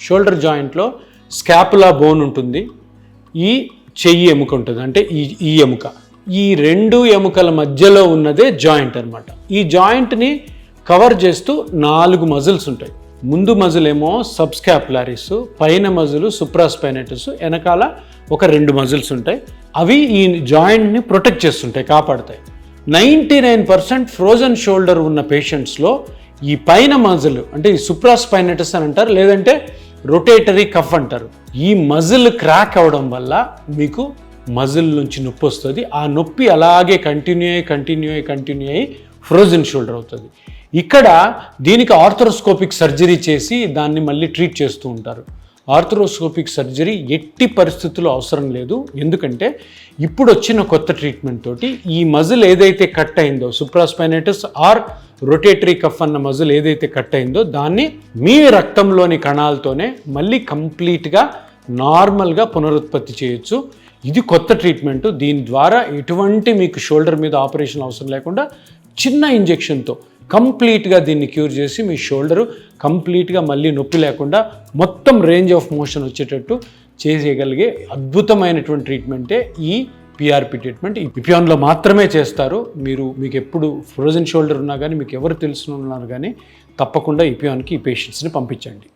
Shoulder జాయింట్లో scapula bone ఉంటుంది, ఈ చెయ్యి ఎముక ఉంటుంది, అంటే ఈ ఎముక, ఈ రెండు ఎముకల మధ్యలో ఉన్నదే జాయింట్ అనమాట. ఈ జాయింట్ని కవర్ చేస్తూ 4 మజిల్స్ ఉంటాయి. ముందు మజిల్ ఏమో సబ్స్కాపులారిస్, పైన మజిల్ సుప్రాస్పైనటస్, వెనకాల ఒక 2 మజిల్స్ ఉంటాయి. అవి ఈ జాయింట్ని ప్రొటెక్ట్ చేస్తుంటాయి, కాపాడుతాయి. 99% ఫ్రోజన్ షోల్డర్ ఉన్న పేషెంట్స్లో ఈ పైన మజిల్ అంటే ఈ సుప్రాస్పైనటస్ అని అంటారు, లేదంటే రొటేటరీ కఫ్ అంటారు. ఈ మజిల్ క్రాక్ అవడం వల్ల మీకు మజిల్ నుంచి నొప్పి వస్తుంది. ఆ నొప్పి అలాగే కంటిన్యూ అయ్యి ఫ్రోజన్ షోల్డర్ అవుతుంది. ఇక్కడ దీనికి ఆర్థరోస్కోపిక్ సర్జరీ చేసి దాన్ని మళ్ళీ ట్రీట్ చేస్తూ ఉంటారు. ఆర్థరోస్కోపిక్ సర్జరీ ఎట్టి పరిస్థితుల్లో అవసరం లేదు. ఎందుకంటే ఇప్పుడు వచ్చిన కొత్త ట్రీట్మెంట్ తోటి ఈ మజిల్ ఏదైతే కట్ అయిందో, సుప్రాస్పైనటస్ ఆర్ రొటేటరీ కఫ్ అన్న మజిల్ ఏదైతే కట్ అయిందో దాన్ని మీ రక్తంలోని కణాలతోనే మళ్ళీ కంప్లీట్గా నార్మల్గా పునరుత్పత్తి చేయొచ్చు. ఇది కొత్త ట్రీట్మెంట్. దీని ద్వారా ఎటువంటి మీకు షోల్డర్ మీద ఆపరేషన్ అవసరం లేకుండా చిన్న ఇంజెక్షన్తో కంప్లీట్గా దీన్ని క్యూర్ చేసి మీ షోల్డరు కంప్లీట్గా మళ్ళీ నొప్పి లేకుండా మొత్తం రేంజ్ ఆఫ్ మోషన్ వచ్చేటట్టు చేయగలిగే అద్భుతమైనటువంటి ట్రీట్మెంటే ఈ పిఆర్పి ట్రీట్మెంట్. ఈ ఇపియాన్లో మాత్రమే చేస్తారు. మీకు ఎప్పుడు ఫ్రోజన్ షోల్డర్ ఉన్నా కానీ, మీకు ఎవరు తెలుసున్నారు కానీ తప్పకుండా ఇపియాన్కి ఈ పేషెంట్స్ని పంపించండి.